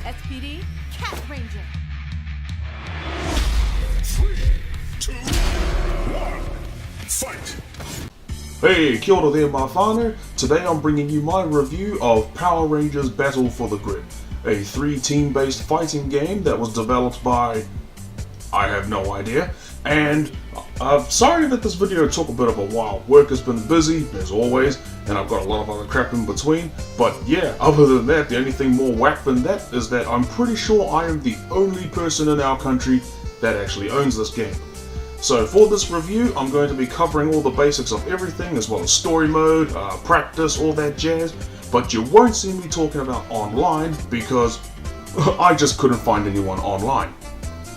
SPD, Cat Ranger. 3, 2, 1, fight! Hey, kia ora there, my whānau. Today I'm bringing you my review of Power Rangers Battle for the Grid, a 3-team-based fighting game that was developed by... I have no idea. And sorry that this video took a bit of a while. Work has been busy, as always, and I've got a lot of other crap in between. But yeah, other than that, the only thing more whack than that is that I'm pretty sure I am the only person in our country that actually owns this game. So for this review, I'm going to be covering all the basics of everything, as well as story mode, practice, all that jazz. But you won't see me talking about online because I just couldn't find anyone online.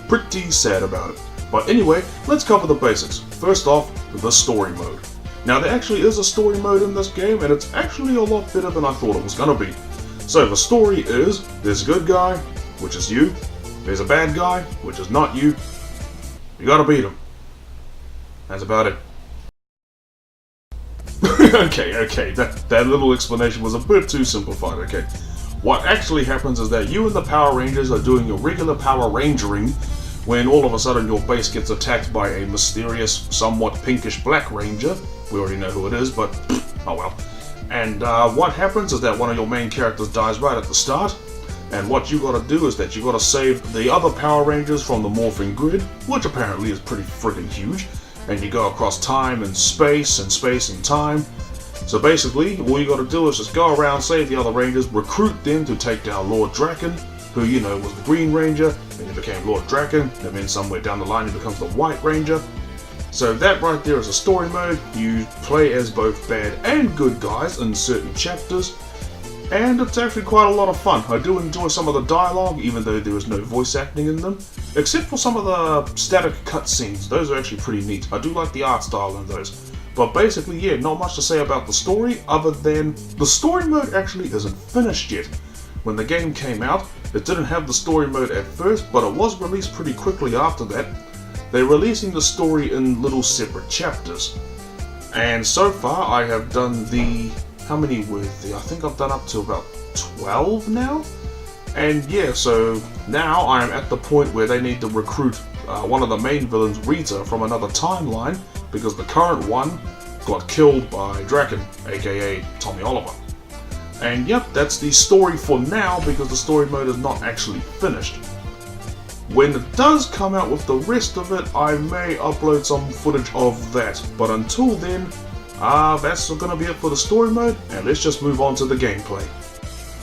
Pretty sad about it. But anyway, let's cover the basics. First off, the story mode. Now there actually is a story mode in this game, and it's actually a lot better than I thought it was gonna be. So the story is, there's a good guy, which is you. There's a bad guy, which is not you. You gotta beat him. That's about it. okay, that little explanation was a bit too simplified, okay. What actually happens is that you and the Power Rangers are doing your regular Power Rangering when all of a sudden your base gets attacked by a mysterious, somewhat pinkish black ranger. We already know who it is, but oh well. And what happens is that one of your main characters dies right at the start, and what you gotta do is that you gotta save the other Power Rangers from the morphing grid, which apparently is pretty friggin' huge, and you go across time and space and time. So basically, all you gotta do is just go around, save the other Rangers, recruit them to take down Lord Draken, who, you know, was the Green Ranger, then he became Lord Draken, and then somewhere down the line he becomes the White Ranger. So that right there is a story mode. You play as both bad and good guys in certain chapters, and it's actually quite a lot of fun. I do enjoy some of the dialogue, even though there is no voice acting in them, except for some of the static cutscenes. Those are actually pretty neat. I do like the art style in those. But basically, yeah, not much to say about the story, other than the story mode actually isn't finished yet. When the game came out, it didn't have the story mode at first, but it was released pretty quickly after that. They're releasing the story in little separate chapters. And so far, I have done the... how many were there? I think I've done up to about 12 now? And yeah, so now I'm at the point where they need to recruit one of the main villains, Rita, from another timeline, because the current one got killed by Draken, aka Tommy Oliver. And yep, that's the story for now, because the story mode is not actually finished. When it does come out with the rest of it, I may upload some footage of that. But until then, that's gonna be it for the story mode, and let's just move on to the gameplay.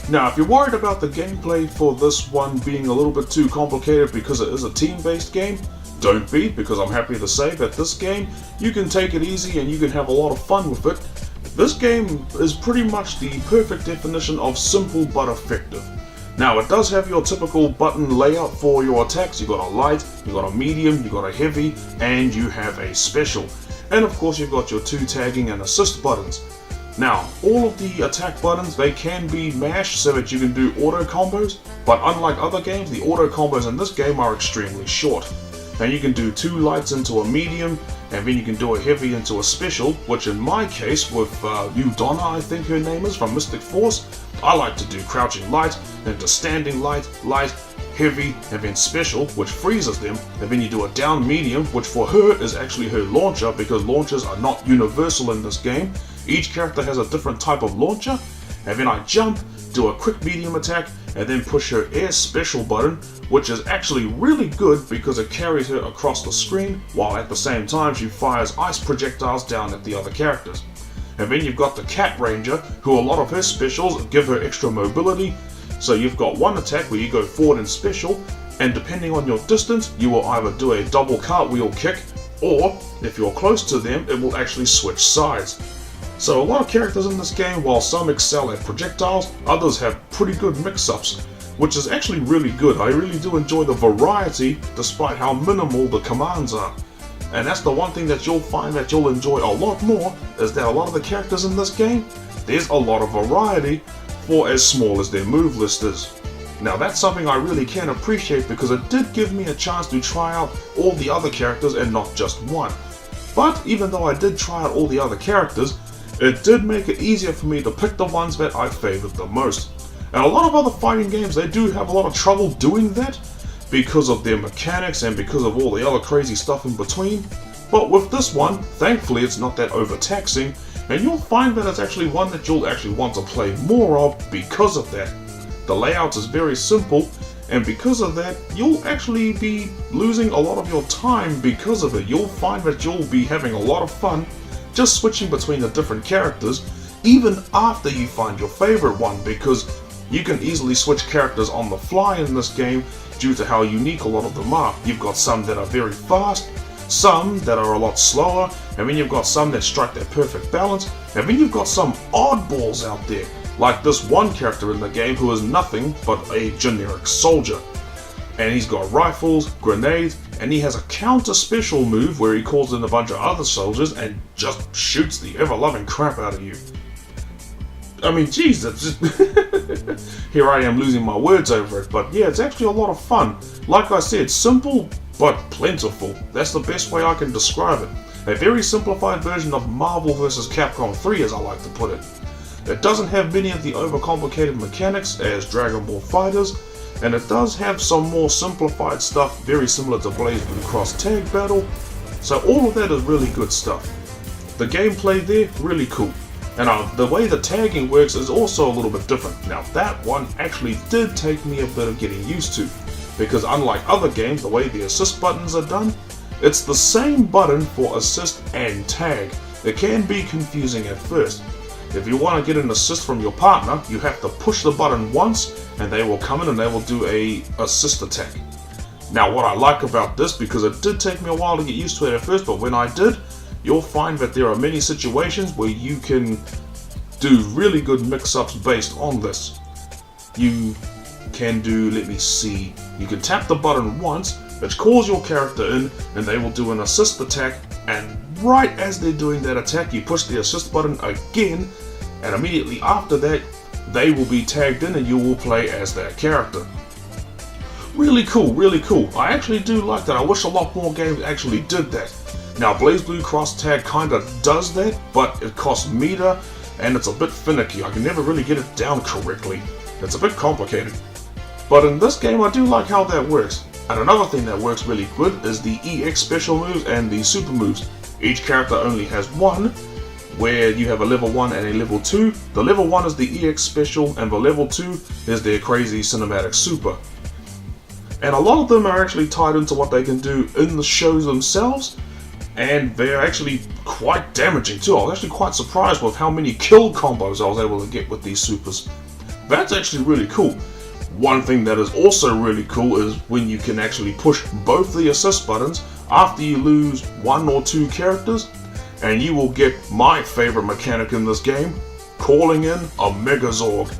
Now, if you're worried about the gameplay for this one being a little bit too complicated because it is a team-based game, don't be, because I'm happy to say that this game, you can take it easy and you can have a lot of fun with it. This game is pretty much the perfect definition of simple but effective. Now, it does have your typical button layout for your attacks. You got a light, you got a medium, you got a heavy, and you have a special. And of course, you've got your 2 tagging and assist buttons. Now, all of the attack buttons, they can be mashed so that you can do auto combos, but unlike other games, the auto combos in this game are extremely short. And you can do 2 lights into a medium, and then you can do a heavy into a special, which in my case, with Donna, I think her name is, from Mystic Force, I like to do crouching light, into standing light, heavy, and then special, which freezes them, and then you do a down medium, which for her is actually her launcher, because launchers are not universal in this game. Each character has a different type of launcher, and then I jump, do a quick medium attack, and then push her air special button, which is actually really good because it carries her across the screen, while at the same time she fires ice projectiles down at the other characters. And then you've got the Cat Ranger, who a lot of her specials give her extra mobility, so you've got one attack where you go forward in special, and depending on your distance, you will either do a double cartwheel kick, or if you're close to them, it will actually switch sides. So a lot of characters in this game, while some excel at projectiles, others have pretty good mix-ups, which is actually really good. I really do enjoy the variety, despite how minimal the commands are. And that's the one thing that you'll find that you'll enjoy a lot more, is that a lot of the characters in this game, there's a lot of variety for as small as their move list is. Now that's something I really can appreciate, because it did give me a chance to try out all the other characters and not just one. But even though I did try out all the other characters, it did make it easier for me to pick the ones that I favored the most. And a lot of other fighting games, they do have a lot of trouble doing that because of their mechanics and because of all the other crazy stuff in between. But with this one, thankfully it's not that overtaxing, and you'll find that it's actually one that you'll actually want to play more of because of that. The layout is very simple, and because of that, you'll actually be losing a lot of your time because of it. You'll find that you'll be having a lot of fun just switching between the different characters, even after you find your favorite one, because you can easily switch characters on the fly in this game due to how unique a lot of them are. You've got some that are very fast, some that are a lot slower, and then you've got some that strike that perfect balance, and then you've got some oddballs out there, like this one character in the game who is nothing but a generic soldier. And he's got rifles, grenades, and he has a counter special move where he calls in a bunch of other soldiers and just shoots the ever-loving crap out of you. I mean, geez, that's just here I am losing my words over it, but yeah, it's actually a lot of fun. Like I said, simple but plentiful. That's the best way I can describe it. A very simplified version of Marvel vs. Capcom 3, as I like to put it. It doesn't have many of the overcomplicated mechanics as Dragon Ball FighterZ, and it does have some more simplified stuff very similar to BlazBlue Cross Tag Battle, so all of that is really good stuff. The gameplay there, really cool. And the way the tagging works is also a little bit different. Now that one actually did take me a bit of getting used to, because unlike other games, the way the assist buttons are done, it's the same button for assist and tag. It can be confusing at first. If you want to get an assist from your partner, you have to push the button once and they will come in and they will do a assist attack. Now what I like about this, because it did take me a while to get used to it at first, but when I did, you'll find that there are many situations where you can do really good mix-ups based on this. You can do, let me see, you can tap the button once, which calls your character in, and they will do an assist attack, and right as they're doing that attack, you push the assist button again, and immediately after that, they will be tagged in and you will play as that character. Really cool, really cool. I actually do like that. I wish a lot more games actually did that. Now, BlazBlue Cross Tag kinda does that, but it costs meter, and it's a bit finicky. I can never really get it down correctly. It's a bit complicated. But in this game, I do like how that works. And another thing that works really good is the EX special moves and the super moves. Each character only has one, where you have a level 1 and a level 2. The level 1 is the EX special, and the level 2 is their crazy cinematic super. And a lot of them are actually tied into what they can do in the shows themselves, and they're actually quite damaging too. I was actually quite surprised with how many kill combos I was able to get with these supers. That's actually really cool. One thing that is also really cool is when you can actually push both the assist buttons after you lose 1 or 2 characters, and you will get my favorite mechanic in this game, calling in a Megazord.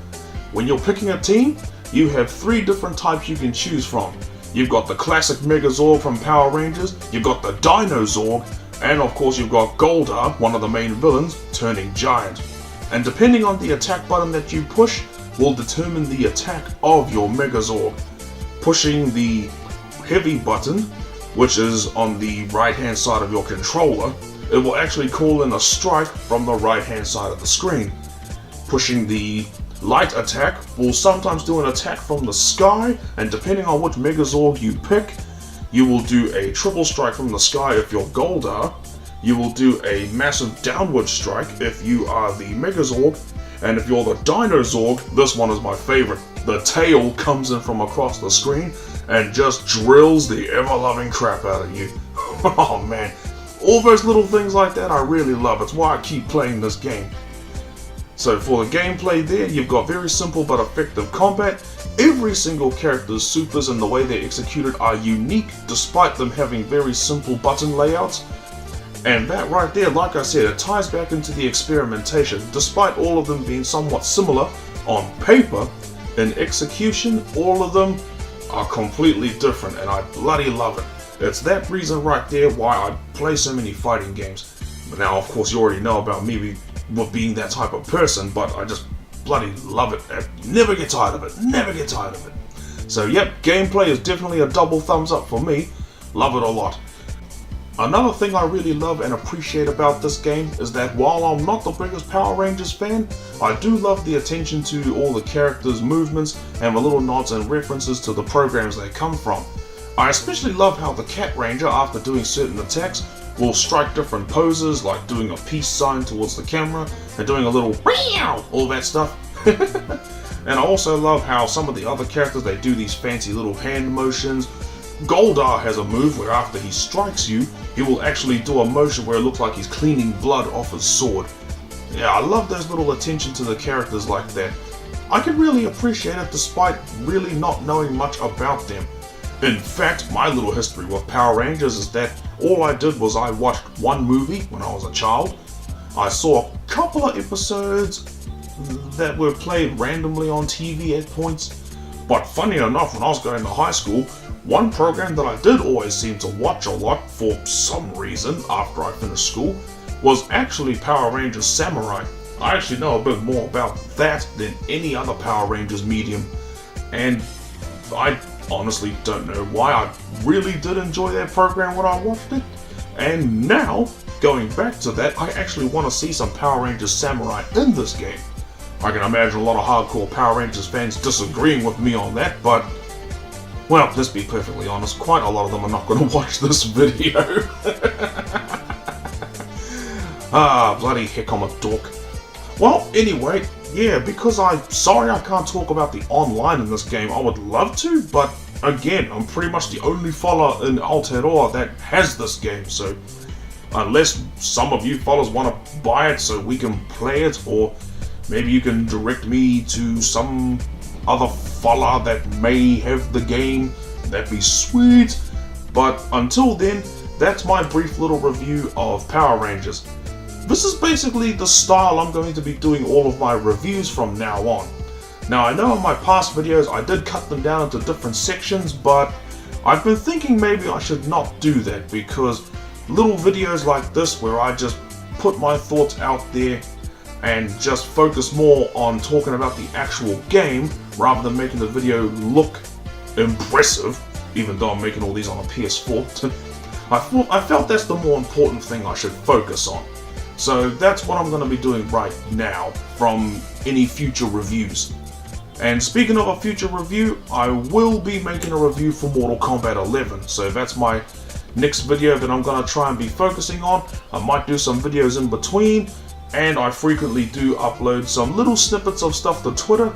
When you're picking a team, you have 3 different types you can choose from. You've got the classic Megazord from Power Rangers, you've got the Dino Zorg, and of course you've got Goldar, one of the main villains, turning giant. And depending on the attack button that you push, will determine the attack of your Megazord. Pushing the heavy button, which is on the right hand side of your controller, it will actually call in a strike from the right hand side of the screen. Pushing the light attack will sometimes do an attack from the sky, and depending on which Megazord you pick, you will do a triple strike from the sky if you're Goldar, you will do a massive downward strike if you are the Megazord, and if you're the Dino Zorg, this one is my favorite. The tail comes in from across the screen and just drills the ever-loving crap out of you. Oh man, all those little things like that I really love. It's why I keep playing this game. So for the gameplay there, you've got very simple but effective combat. Every single character's supers and the way they're executed are unique despite them having very simple button layouts. And that right there, like I said, it ties back into the experimentation. Despite all of them being somewhat similar on paper, in execution, all of them are completely different, and I bloody love it. It's that reason right there why I play so many fighting games. But now, of course, you already know about me with being that type of person, but I just bloody love it. I never get tired of it. Never get tired of it. So, yep, gameplay is definitely a double thumbs up for me. Love it a lot. Another thing I really love and appreciate about this game is that while I'm not the biggest Power Rangers fan, I do love the attention to all the characters' movements and the little nods and references to the programs they come from. I especially love how the Cat Ranger, after doing certain attacks, will strike different poses, like doing a peace sign towards the camera and doing a little meow, all that stuff. And I also love how some of the other characters, they do these fancy little hand motions. Goldar has a move where after he strikes you, he will actually do a motion where it looks like he's cleaning blood off his sword. Yeah, I love those little attention to the characters like that. I can really appreciate it despite really not knowing much about them. In fact, my little history with Power Rangers is that all I did was I watched one movie when I was a child. I saw a couple of episodes that were played randomly on TV at points. But funny enough, when I was going to high school, one program that I did always seem to watch a lot for some reason after I finished school was actually Power Rangers Samurai. I actually know a bit more about that than any other Power Rangers medium, and I honestly don't know why. I really did enjoy that program when I watched it, and now, going back to that, I actually want to see some Power Rangers Samurai in this game. I can imagine a lot of hardcore Power Rangers fans disagreeing with me on that, but well, let's be perfectly honest, quite a lot of them are not going to watch this video. Ah, bloody heck, I'm a dork. Well, anyway, yeah, because sorry I can't talk about the online in this game. I would love to, but again, I'm pretty much the only fella in Aotearoa that has this game, so unless some of you fellas want to buy it so we can play it, or maybe you can direct me to some other fella that may have the game, that'd be sweet. But until then, that's my brief little review of Power Rangers. This is basically the style I'm going to be doing all of my reviews from now on. Now, I know in my past videos I did cut them down into different sections, but I've been thinking maybe I should not do that, because little videos like this where I just put my thoughts out there and just focus more on talking about the actual game rather than making the video look impressive, even though I'm making all these on a PS4. I felt that's the more important thing I should focus on. So that's what I'm going to be doing right now from any future reviews. And speaking of a future review, I will be making a review for Mortal Kombat 11. So that's my next video that I'm going to try and be focusing on. I might do some videos in between, and I frequently do upload some little snippets of stuff to Twitter.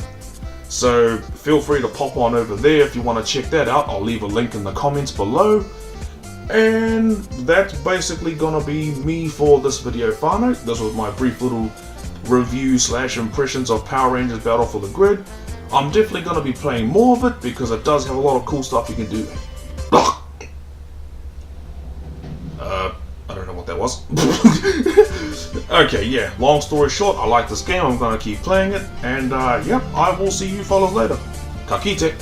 So feel free to pop on over there if you want to check that out. I'll leave a link in the comments below. And that's basically gonna be me for this video, whānau. This was my brief little review / impressions of Power Rangers Battle for the Grid. I'm definitely gonna be playing more of it because it does have a lot of cool stuff you can do. I don't know what that was. Okay, yeah, long story short, I like this game, I'm gonna keep playing it, and yep, I will see you fellas later. Ka kite.